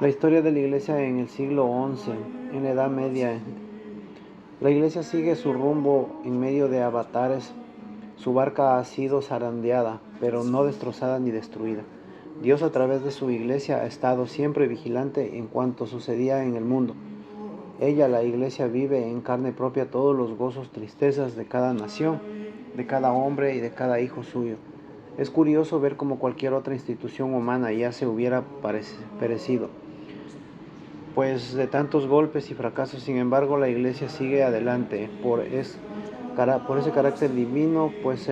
La historia de la Iglesia en el siglo XI, en la Edad Media. La Iglesia sigue su rumbo en medio de avatares. Su barca ha sido zarandeada, pero no destrozada ni destruida. Dios, a través de su Iglesia, ha estado siempre vigilante en cuanto sucedía en el mundo. Ella, la Iglesia, vive en carne propia todos los gozos, tristezas de cada nación, de cada hombre y de cada hijo suyo. Es curioso ver cómo cualquier otra institución humana ya se hubiera perecido, pues de tantos golpes y fracasos. Sin embargo, la Iglesia sigue adelante por ese carácter divino, pues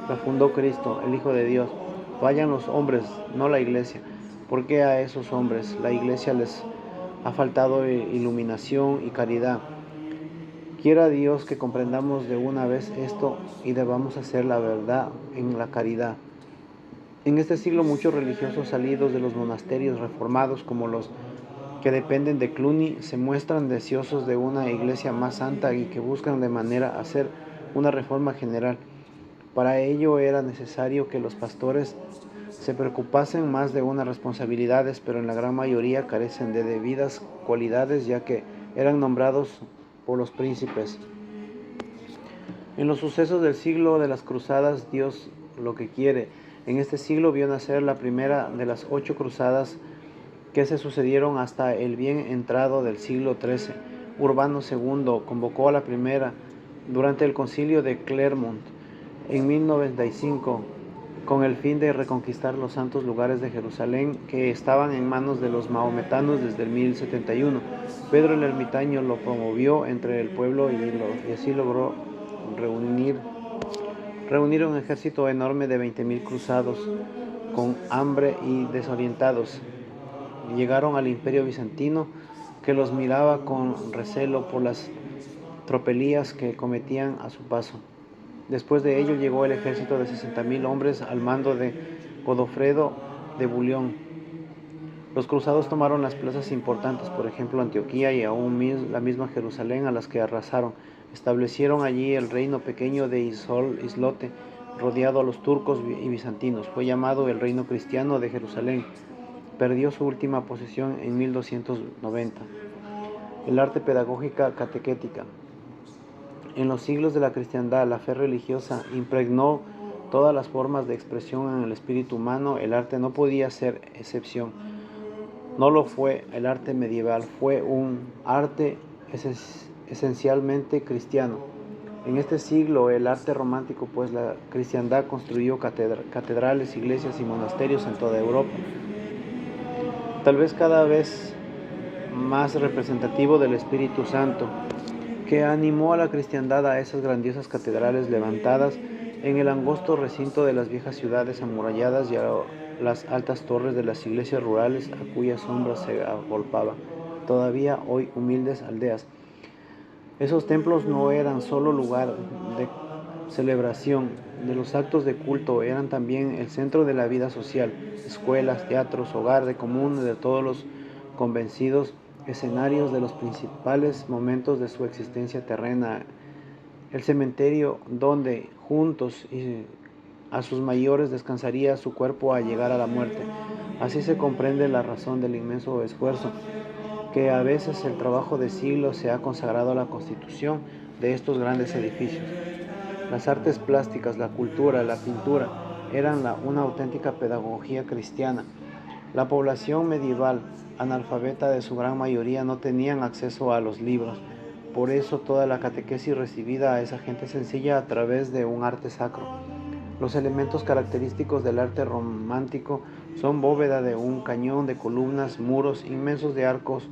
la fundó Cristo, el Hijo de Dios. Vayan los hombres, no la Iglesia. ¿Por qué a esos hombres? La Iglesia les ha faltado iluminación y caridad. Quiera Dios que comprendamos de una vez esto y debamos hacer la verdad en la caridad. En este siglo, muchos religiosos salidos de los monasterios reformados, como los que dependen de Cluny, se muestran deseosos de una iglesia más santa y que buscan de manera hacer una reforma general. Para ello era necesario que los pastores se preocupasen más de unas responsabilidades, pero en la gran mayoría carecen de debidas cualidades, ya que eran nombrados por los príncipes. En los sucesos del siglo de las cruzadas, Dios lo que quiere. En este siglo vio nacer la primera de las 8 cruzadas que se sucedieron hasta el bien entrado del siglo XIII. Urbano II convocó a la primera durante el concilio de Clermont en 1095 con el fin de reconquistar los santos lugares de Jerusalén que estaban en manos de los maometanos desde el 1071. Pedro el Ermitaño lo promovió entre el pueblo y así logró reunir un ejército enorme de 20.000 cruzados con hambre y desorientados. Llegaron al Imperio Bizantino, que los miraba con recelo por las tropelías que cometían a su paso. Después de ello llegó el ejército de 60.000 hombres al mando de Godofredo de Bouillon. Los cruzados tomaron las plazas importantes, por ejemplo Antioquía y aún la misma Jerusalén, a las que arrasaron. Establecieron allí el reino pequeño de Islote, rodeado a los turcos y bizantinos. Fue llamado el reino cristiano de Jerusalén. Perdió su última posesión en 1290. El arte pedagógica catequética. En los siglos de la cristiandad, la fe religiosa impregnó todas las formas de expresión en el espíritu humano. El arte no podía ser excepción. No lo fue el arte medieval, fue un arte esencialmente cristiano. En este siglo, el arte romántico, pues la cristiandad construyó catedrales, iglesias y monasterios en toda Europa. Tal vez cada vez más representativo del Espíritu Santo, que animó a la cristiandad a esas grandiosas catedrales levantadas en el angosto recinto de las viejas ciudades amuralladas y a las altas torres de las iglesias rurales a cuyas sombras se agolpaban todavía hoy humildes aldeas. Esos templos no eran solo lugar de celebración de los actos de culto, eran también el centro de la vida social, escuelas, teatros, hogar de común de todos los convencidos, escenarios de los principales momentos de su existencia terrena, el cementerio donde juntos a sus mayores descansaría su cuerpo al llegar a la muerte. Así se comprende la razón del inmenso esfuerzo que a veces el trabajo de siglos se ha consagrado a la constitución de estos grandes edificios. Las artes plásticas, la cultura, la pintura eran una auténtica pedagogía cristiana. La población medieval, analfabeta de su gran mayoría, no tenían acceso a los libros. Por eso toda la catequesis recibida a esa gente sencilla a través de un arte sacro. Los elementos característicos del arte romántico son bóveda de un cañón, de columnas, muros inmensos de arcos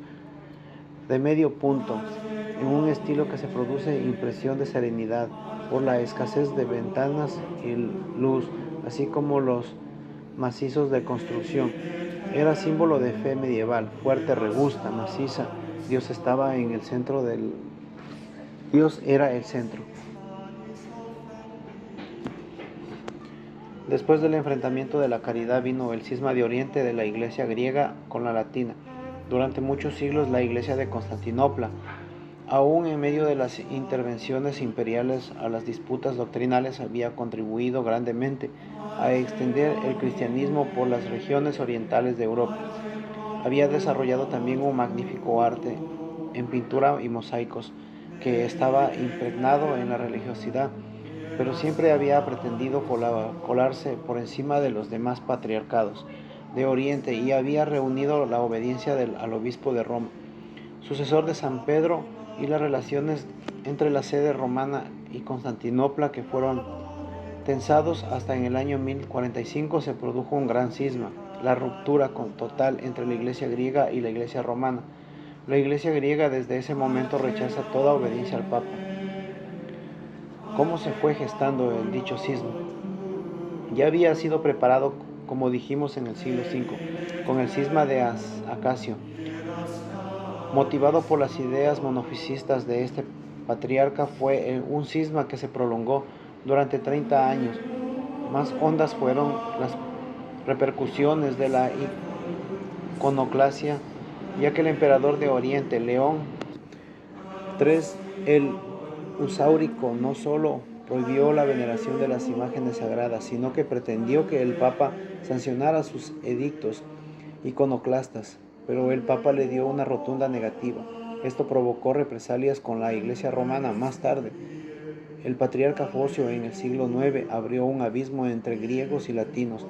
de medio punto, en un estilo que se produce impresión de serenidad por la escasez de ventanas y luz, así como los macizos de construcción. Era símbolo de fe medieval, fuerte, robusta, maciza. Dios era el centro. Después del enfrentamiento de la caridad vino el cisma de Oriente de la Iglesia griega con la latina. Durante muchos siglos la Iglesia de Constantinopla, aún en medio de las intervenciones imperiales a las disputas doctrinales, había contribuido grandemente a extender el cristianismo por las regiones orientales de Europa. Había desarrollado también un magnífico arte en pintura y mosaicos, que estaba impregnado en la religiosidad, pero siempre había pretendido colarse por encima de los demás patriarcados de Oriente y había reunido la obediencia al obispo de Roma, sucesor de San Pedro, y las relaciones entre la sede romana y Constantinopla, que fueron tensados hasta en el año 1045, se produjo un gran cisma, la ruptura total entre la iglesia griega y la iglesia romana. La iglesia griega desde ese momento rechaza toda obediencia al Papa. ¿Cómo se fue gestando el dicho cisma? Ya había sido preparado, como dijimos, en el siglo V, con el cisma de Acacio, motivado por las ideas monofisistas de este patriarca. Fue un cisma que se prolongó durante 30 años. Más hondas fueron las repercusiones de la iconoclasia, ya que el emperador de Oriente, León III el Usáurico, no solo prohibió la veneración de las imágenes sagradas, sino que pretendió que el Papa sancionara sus edictos iconoclastas, pero el Papa le dio una rotunda negativa. Esto provocó represalias con la Iglesia romana. Más tarde, el patriarca Focio en el siglo IX abrió un abismo entre griegos y latinos.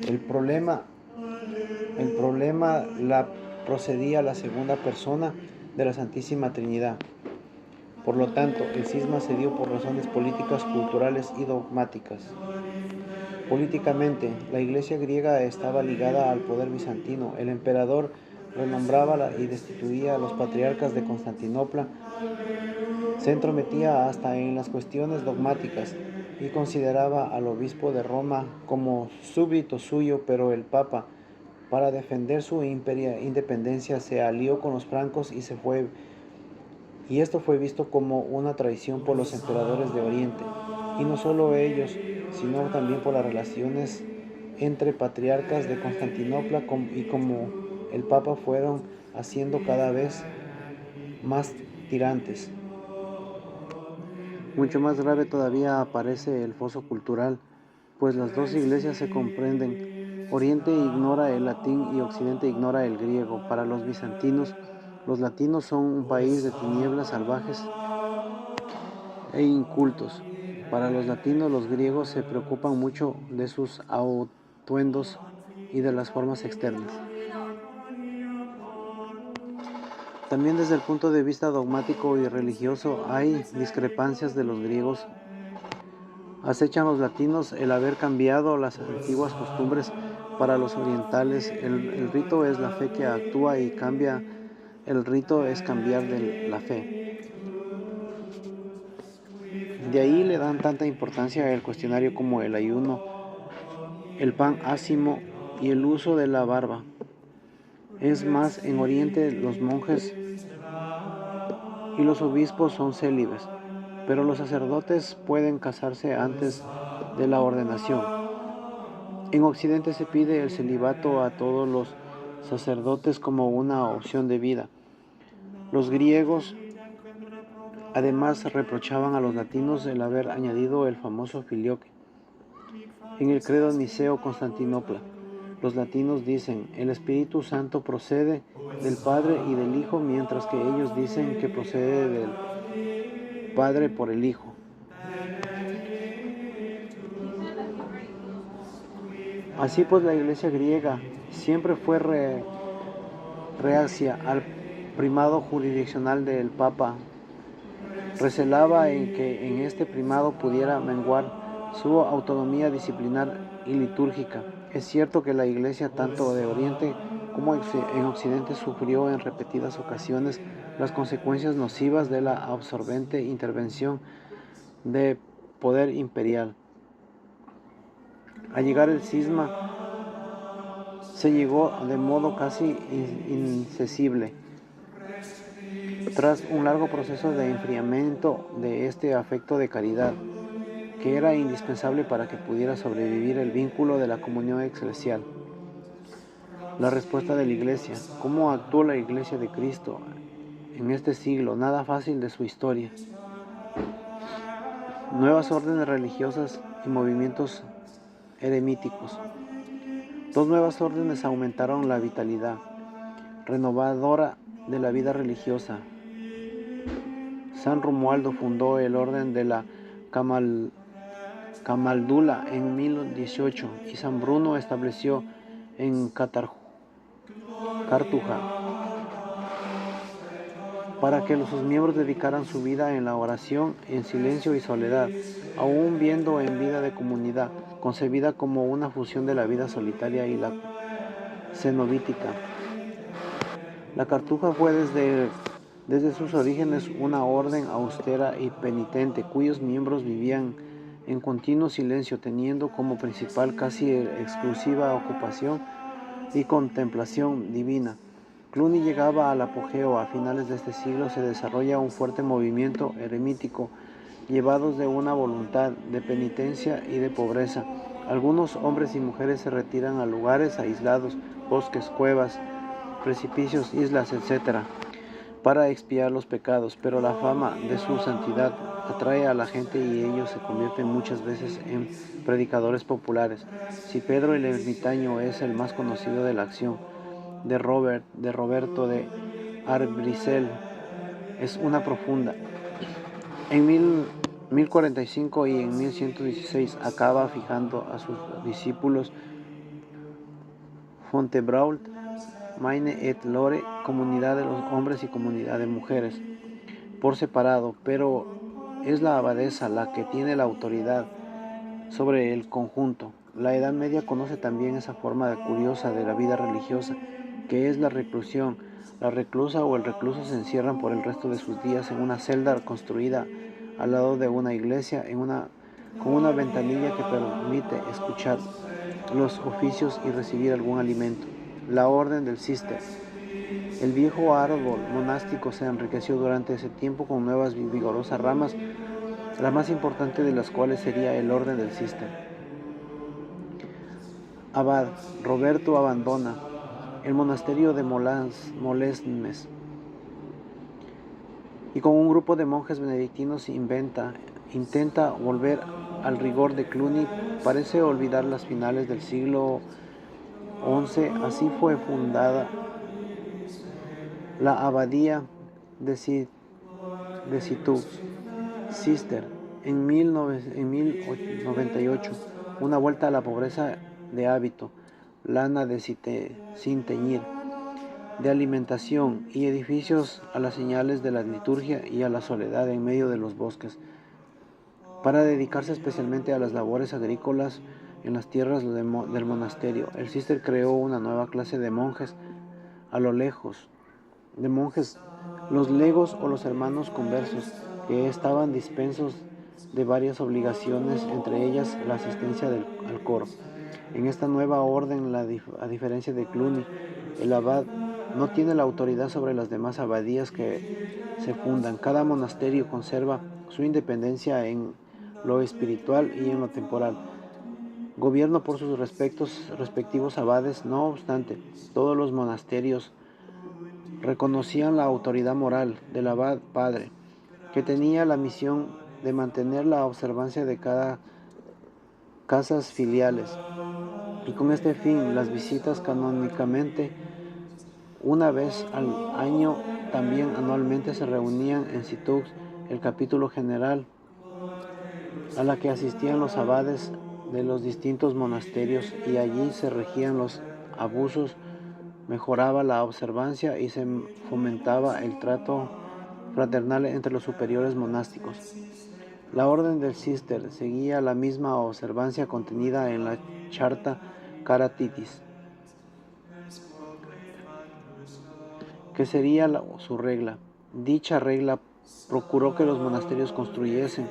El problema la procedía a la segunda persona de la Santísima Trinidad. Por lo tanto, el cisma se dio por razones políticas, culturales y dogmáticas. Políticamente, la iglesia griega estaba ligada al poder bizantino. El emperador renombraba y destituía a los patriarcas de Constantinopla, se entrometía hasta en las cuestiones dogmáticas y consideraba al obispo de Roma como súbdito suyo, pero el Papa, para defender su independencia, se alió con los francos y esto fue visto como una traición por los emperadores de Oriente, y no solo ellos, sino también por las relaciones entre patriarcas de Constantinopla y como el Papa fueron haciendo cada vez más tirantes. Mucho más grave todavía aparece el foso cultural, pues las dos iglesias se comprenden. Oriente ignora el latín y Occidente ignora el griego. Para los bizantinos, los latinos son un país de tinieblas salvajes e incultos. Para los latinos, los griegos se preocupan mucho de sus atuendos y de las formas externas. También desde el punto de vista dogmático y religioso hay discrepancias de los griegos. Acechan los latinos el haber cambiado las antiguas costumbres para los orientales. El rito es la fe que actúa y cambia. El rito es cambiar de la fe. De ahí le dan tanta importancia al cuestionario como el ayuno, el pan ácimo y el uso de la barba. Es más, en Oriente los monjes y los obispos son célibes, pero los sacerdotes pueden casarse antes de la ordenación. En Occidente se pide el celibato a todos los sacerdotes como una opción de vida. Los griegos además reprochaban a los latinos el haber añadido el famoso filioque. En el credo niceo Constantinopla, los latinos dicen: el Espíritu Santo procede del Padre y del Hijo, mientras que ellos dicen que procede del Padre por el Hijo. Así pues, la iglesia griega siempre fue reacia al primado jurisdiccional del Papa. Recelaba en que en este primado pudiera menguar su autonomía disciplinar y litúrgica. Es cierto que la iglesia, tanto de Oriente como en Occidente, sufrió en repetidas ocasiones las consecuencias nocivas de la absorbente intervención de poder imperial. Al llegar el cisma, se llegó de modo casi incesible. Tras un largo proceso de enfriamiento de este afecto de caridad, que era indispensable para que pudiera sobrevivir el vínculo de la comunión eclesial. La respuesta de la Iglesia. ¿Cómo actuó la Iglesia de Cristo en este siglo? Nada fácil de su historia. Nuevas órdenes religiosas y movimientos eremíticos. Dos nuevas órdenes aumentaron la vitalidad renovadora de la vida religiosa. San Romualdo fundó el orden de la Camaldula en 1018 y San Bruno estableció en Cartuja para que sus miembros dedicaran su vida en la oración, en silencio y soledad, aún viendo en vida de comunidad, concebida como una fusión de la vida solitaria y la cenobítica. La Cartuja fue desde sus orígenes una orden austera y penitente, cuyos miembros vivían en continuo silencio, teniendo como principal, casi exclusiva ocupación y contemplación divina. Cluny llegaba al apogeo. A finales de este siglo se desarrolla un fuerte movimiento eremítico, llevados de una voluntad de penitencia y de pobreza. Algunos hombres y mujeres se retiran a lugares aislados, bosques, cuevas, precipicios, islas, etc., para expiar los pecados, pero la fama de su santidad atrae a la gente y ellos se convierten muchas veces en predicadores populares. Si Pedro el Ermitaño es el más conocido de la acción de Roberto de Arbrisel, es una profunda. En 1045 y en 1116 acaba fijando a sus discípulos Fontevraud, Maine et Lore, comunidad de los hombres y comunidad de mujeres, por separado, pero es la abadesa la que tiene la autoridad sobre el conjunto. La Edad Media conoce también esa forma curiosa de la vida religiosa, que es la reclusión. La reclusa o el recluso se encierran por el resto de sus días en una celda construida al lado de una iglesia, con una ventanilla que permite escuchar los oficios y recibir algún alimento. La orden del Cister. El viejo árbol monástico se enriqueció durante ese tiempo con nuevas y vigorosas ramas, la más importante de las cuales sería el orden del Cister. Abad Roberto abandona el monasterio de Molesmes y con un grupo de monjes benedictinos intenta volver al rigor de Cluny. Parece olvidar las finales del siglo XI. Así fue fundada la abadía de Citeaux Cister en 1098, una vuelta a la pobreza de hábito, lana sin teñir, de alimentación y edificios a las señales de la liturgia y a la soledad en medio de los bosques, para dedicarse especialmente a las labores agrícolas en las tierras del monasterio. El Cister creó una nueva clase de monjes a lo lejos, de monjes, los legos o los hermanos conversos, que estaban dispensos de varias obligaciones, entre ellas la asistencia al coro. En esta nueva orden, a diferencia de Cluny, el abad no tiene la autoridad sobre las demás abadías que se fundan. Cada monasterio conserva su independencia en lo espiritual y en lo temporal. Gobierno por sus respectivos abades. No obstante, todos los monasterios reconocían la autoridad moral del abad padre, que tenía la misión de mantener la observancia de cada casas filiales, y con este fin las visitas canónicamente una vez al año. También anualmente se reunían en Citeaux el capítulo general, a la que asistían los abades de los distintos monasterios, y allí se regían los abusos, mejoraba la observancia y se fomentaba el trato fraternal entre los superiores monásticos. La orden del Cister seguía la misma observancia contenida en la Charta Caratitis, que sería su regla. Dicha regla procuró que los monasterios construyesen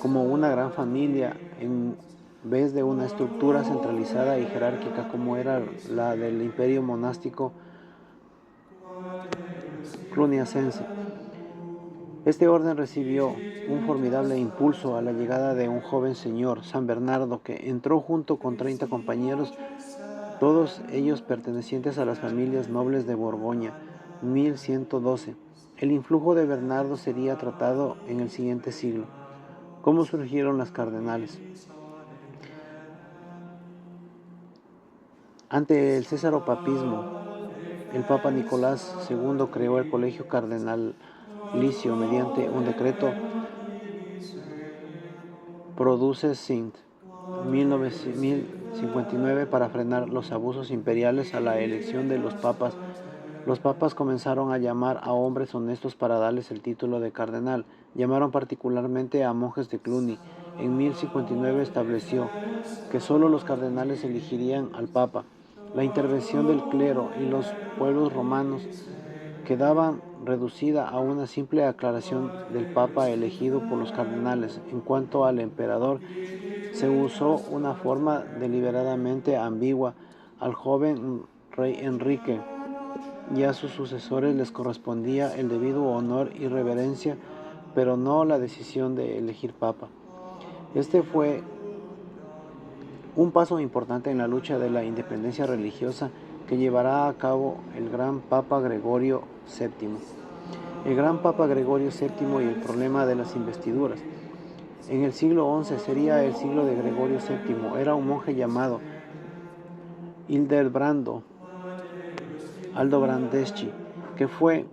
como una gran familia en vez de una estructura centralizada y jerárquica como era la del imperio monástico cluniacense. Este orden recibió un formidable impulso a la llegada de un joven señor, San Bernardo, que entró junto con 30 compañeros, todos ellos pertenecientes a las familias nobles de Borgoña, 1112. El influjo de Bernardo sería tratado en el siguiente siglo. ¿Cómo surgieron las cardenales? Ante el césaropapismo, el Papa Nicolás II creó el Colegio Cardenalicio mediante un decreto Produce Sint 1059 para frenar los abusos imperiales a la elección de los papas. Los papas comenzaron a llamar a hombres honestos para darles el título de cardenal. Llamaron particularmente a monjes de Cluny. En 1059 estableció que solo los cardenales elegirían al papa. La intervención del clero y los pueblos romanos quedaba reducida a una simple aclaración del papa elegido por los cardenales. En cuanto al emperador, se usó una forma deliberadamente ambigua. Al joven rey Enrique y a sus sucesores les correspondía el debido honor y reverencia, pero no la decisión de elegir papa. Este fue un paso importante en la lucha de la independencia religiosa que llevará a cabo el gran Papa Gregorio VII. El gran Papa Gregorio VII y el problema de las investiduras. En el siglo XI sería el siglo de Gregorio VII. Era un monje llamado Hildebrando Aldobrandeschi, que fue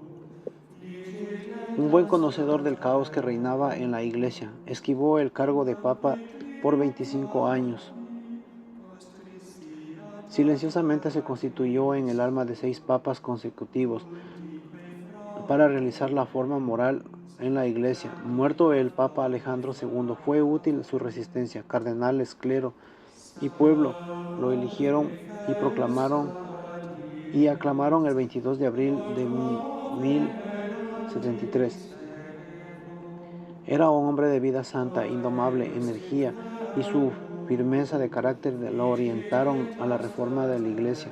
un buen conocedor del caos que reinaba en la iglesia. Esquivó el cargo de papa por 25 años. Silenciosamente se constituyó en el alma de 6 papas consecutivos para realizar la forma moral en la iglesia. Muerto el papa Alejandro II, fue útil su resistencia. Cardenales, clero y pueblo lo eligieron y aclamaron el 22 de abril de 1073. Era un hombre de vida santa, indomable, energía y su firmeza de carácter lo orientaron a la reforma de la iglesia,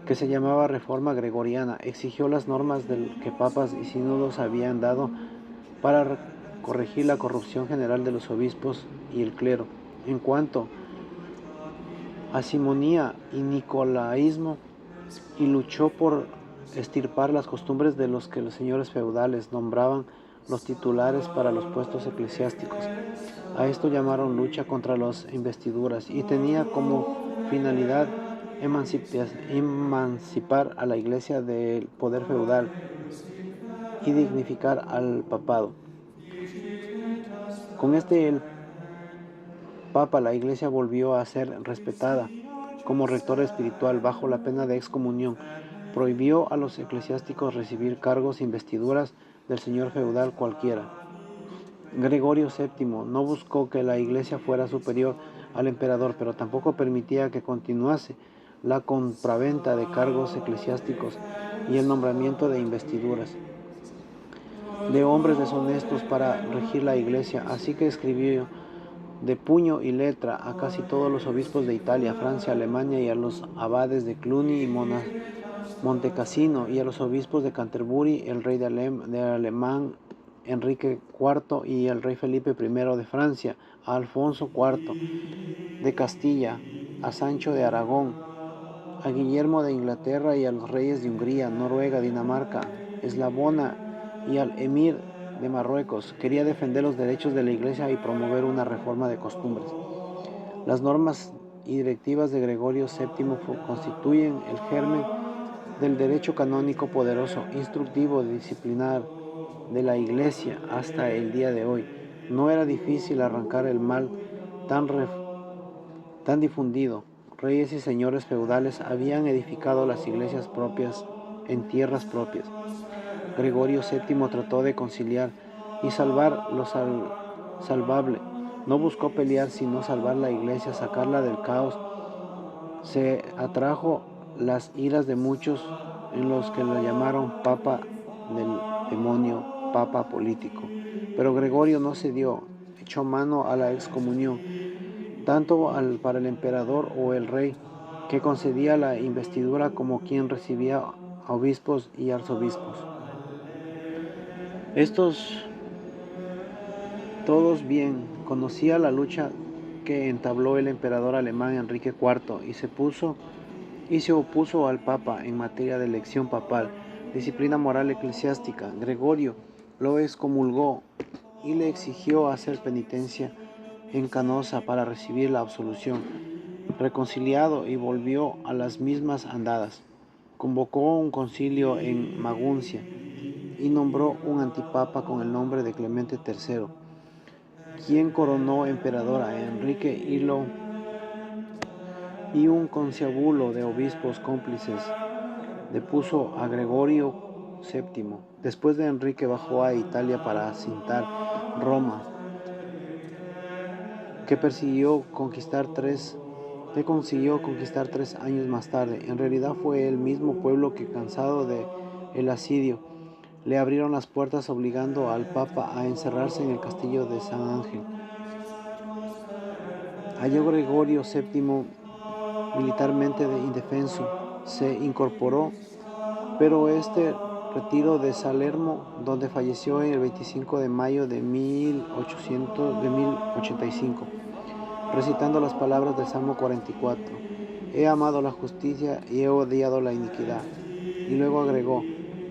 que se llamaba Reforma Gregoriana. Exigió las normas que papas y sínodos habían dado para corregir la corrupción general de los obispos y el clero. En cuanto a simonía y nicolaísmo, y luchó por extirpar las costumbres de los que los señores feudales nombraban los titulares para los puestos eclesiásticos. A esto llamaron lucha contra las investiduras y tenía como finalidad emancipar a la iglesia del poder feudal y dignificar al papado. Con el papa, la iglesia volvió a ser respetada como rector espiritual bajo la pena de excomunión. Prohibió a los eclesiásticos recibir cargos e investiduras del señor feudal cualquiera. Gregorio VII no buscó que la iglesia fuera superior al emperador, pero tampoco permitía que continuase la compraventa de cargos eclesiásticos y el nombramiento de investiduras de hombres deshonestos para regir la iglesia. Así que escribió de puño y letra a casi todos los obispos de Italia, Francia, Alemania y a los abades de Cluny y Montecassino y a los obispos de Canterbury, el rey de Alemán Enrique IV y el rey Felipe I de Francia, a Alfonso IV de Castilla, a Sancho de Aragón, a Guillermo de Inglaterra y a los reyes de Hungría, Noruega, Dinamarca, Eslavonia y al emir de Marruecos. Quería defender los derechos de la iglesia y promover una reforma de costumbres. Las normas y directivas de Gregorio VII constituyen el germen del derecho canónico poderoso, instructivo, disciplinar de la iglesia hasta el día de hoy. No era difícil arrancar el mal tan difundido. Reyes y señores feudales habían edificado las iglesias propias en tierras propias. Gregorio VII trató de conciliar y salvar lo salvable. No buscó pelear, sino salvar la iglesia, sacarla del caos. Se atrajo las iras de muchos en los que lo llamaron papa del demonio, papa político. Pero Gregorio no cedió, echó mano a la excomunión, tanto para el emperador o el rey, que concedía la investidura, como quien recibía a obispos y arzobispos. Estos todos bien conocía la lucha que entabló el emperador alemán Enrique IV y se opuso al papa en materia de elección papal, disciplina moral eclesiástica. Gregorio lo excomulgó y le exigió hacer penitencia en Canosa para recibir la absolución. reconciliado y volvió a las mismas andadas. Convocó un concilio en Maguncia y nombró un antipapa con el nombre de Clemente III, quien coronó emperador a Enrique y un conciliábulo de obispos cómplices depuso a Gregorio VII. Después de Enrique bajó a Italia para asentar Roma, que consiguió conquistar 3 años más tarde. En realidad fue el mismo pueblo que, cansado de el asedio, le abrieron las puertas obligando al Papa a encerrarse en el castillo de San Ángel. Halló Gregorio VII militarmente indefenso, se incorporó, pero este retiró de Salermo, donde falleció el 25 de mayo de 1085, recitando las palabras del Salmo 44. He amado la justicia y he odiado la iniquidad. Y luego agregó,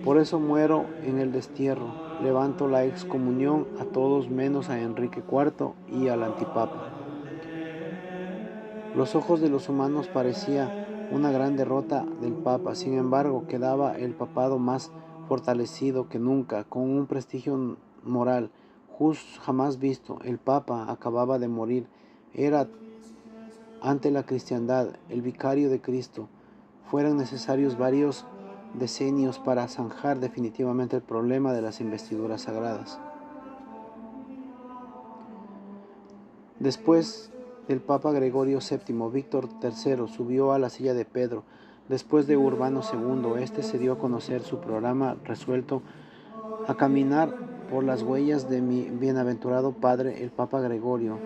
por eso muero en el destierro, levanto la excomunión a todos menos a Enrique IV y al antipapa. Los ojos de los humanos parecía una gran derrota del papa, sin embargo quedaba el papado más fortalecido que nunca, con un prestigio moral jamás visto. El papa acababa de morir, era ante la cristiandad el vicario de Cristo. Fueran necesarios varios decenios para zanjar definitivamente el problema de las investiduras sagradas. Después del Papa Gregorio VII, Víctor III subió a la silla de Pedro. Después de Urbano II, este se dio a conocer su programa resuelto a caminar por las huellas de mi bienaventurado padre, el Papa Gregorio.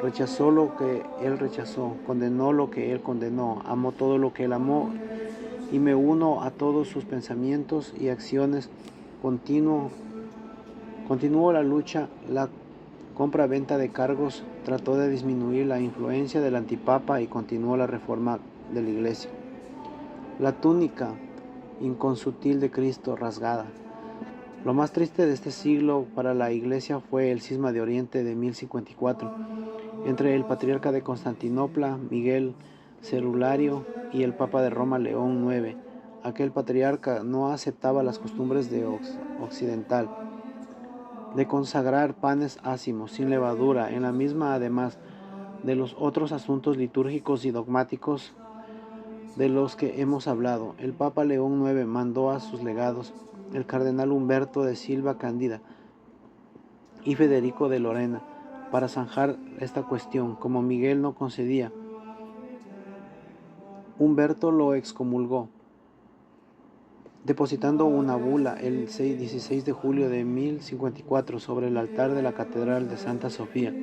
Rechazó lo que él rechazó, condenó lo que él condenó, amó todo lo que él amó, y me uno a todos sus pensamientos y acciones. Continuó la lucha, la compra-venta de cargos, trató de disminuir la influencia del antipapa y continuó la reforma de la iglesia. La túnica inconsutil de Cristo rasgada. Lo más triste de este siglo para la iglesia fue el cisma de Oriente de 1054, entre el patriarca de Constantinopla, Miguel Cerulario, y el papa de Roma, León IX. Aquel patriarca no aceptaba las costumbres de occidental, de consagrar panes ácimos, sin levadura, en la misma, además de los otros asuntos litúrgicos y dogmáticos de los que hemos hablado. El Papa León IX mandó a sus legados, el cardenal Humberto de Silva Cándida y Federico de Lorena, para zanjar esta cuestión. Como Miguel no concedía, Humberto lo excomulgó, depositando una bula el 16 de julio de 1054 sobre el altar de la Catedral de Santa Sofía.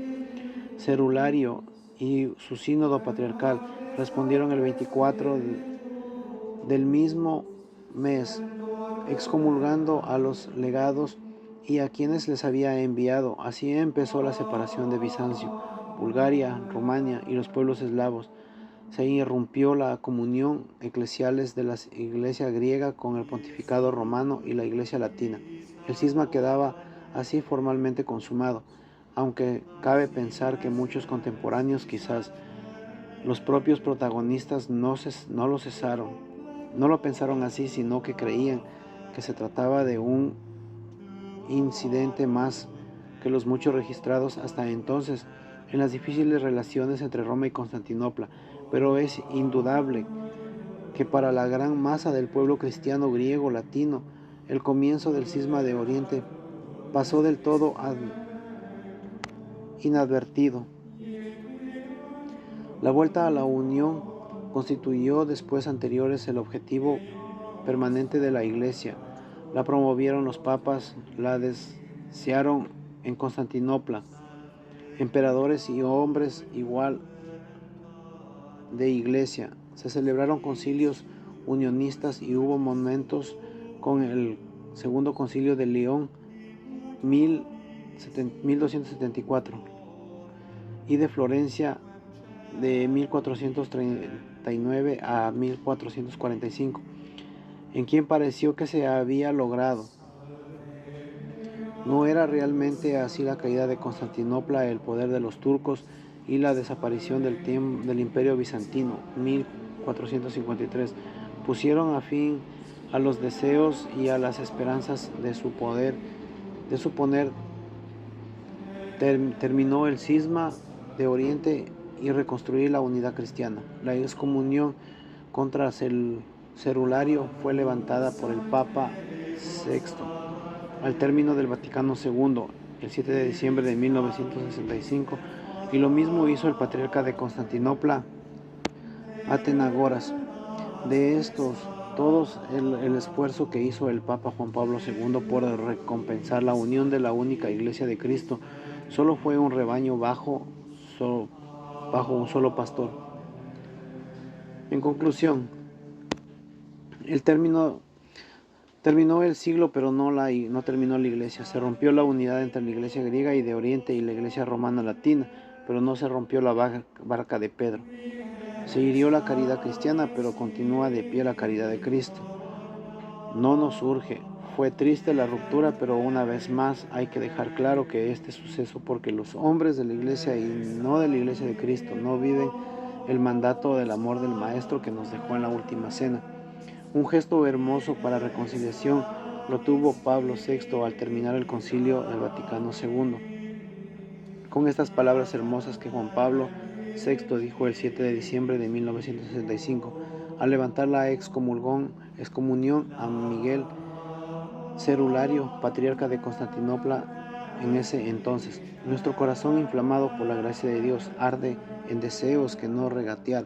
Cerulario y su sínodo patriarcal respondieron el 24 del mismo mes, excomulgando a los legados y a quienes les había enviado. Así empezó la separación de Bizancio, Bulgaria, Rumania y los pueblos eslavos. Se irrumpió la comunión eclesiales de la iglesia griega con el pontificado romano y la iglesia latina. El cisma quedaba así formalmente consumado, aunque cabe pensar que muchos contemporáneos, quizás los propios protagonistas, no lo cesaron. No lo pensaron así, sino que creían que se trataba de un incidente más que los muchos registrados hasta entonces en las difíciles relaciones entre Roma y Constantinopla. Pero es indudable que para la gran masa del pueblo cristiano griego latino, el comienzo del cisma de Oriente pasó del todo inadvertido. La vuelta a la unión constituyó después anteriores el objetivo permanente de la Iglesia. La promovieron los papas, la desearon en Constantinopla, emperadores y hombres igual de Iglesia. Se celebraron concilios unionistas y hubo momentos con el Segundo Concilio de León 1274 y de Florencia de 1439 a 1445, en quien pareció que se había logrado. No era realmente así la caída de Constantinopla, el poder de los turcos y la desaparición del Imperio Bizantino, 1453, pusieron a fin a los deseos y a las esperanzas de su poder, terminó el cisma de Oriente y reconstruir la unidad cristiana. La excomunión contra el Cerulario fue levantada por el Papa VI al término del Vaticano II, el 7 de diciembre de 1965, y lo mismo hizo el patriarca de Constantinopla, Atenagoras. De estos, todos el esfuerzo que hizo el Papa Juan Pablo II por recompensar la unión de la única Iglesia de Cristo, solo fue un rebaño bajo un solo pastor. En conclusión, terminó el siglo, pero no terminó la Iglesia. Se rompió la unidad entre la Iglesia griega y de Oriente y la Iglesia romana latina, pero no se rompió la barca de Pedro. Se hirió la caridad cristiana, pero continúa de pie la caridad de Cristo. No nos urge. Fue triste la ruptura, pero una vez más hay que dejar claro que este suceso porque los hombres de la Iglesia y no de la Iglesia de Cristo no viven el mandato del amor del Maestro que nos dejó en la última cena. Un gesto hermoso para reconciliación lo tuvo Pablo VI al terminar el concilio del Vaticano II. Con estas palabras hermosas que Juan Pablo VI dijo el 7 de diciembre de 1965, al levantar la excomunión a Miguel Cerulario, patriarca de Constantinopla en ese entonces. Nuestro corazón, inflamado por la gracia de Dios, arde en deseos que no regatear,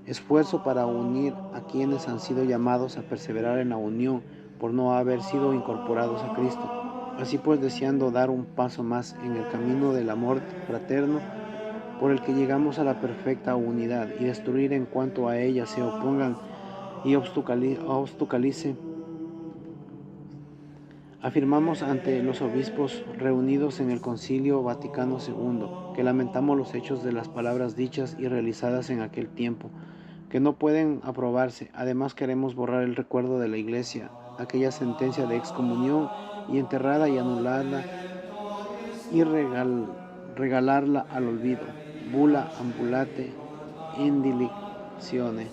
esfuerzo para unir a quienes han sido llamados a perseverar en la unión por no haber sido incorporados a Cristo. Así pues, deseando dar un paso más en el camino del amor fraterno por el que llegamos a la perfecta unidad y destruir en cuanto a ella se opongan y obstaculice, afirmamos ante los obispos reunidos en el Concilio Vaticano II que lamentamos los hechos de las palabras dichas y realizadas en aquel tiempo, que no pueden aprobarse. Además queremos borrar el recuerdo de la Iglesia, aquella sentencia de excomunión, y enterrarla y anularla y regalarla al olvido. Bula ambulate indilictione.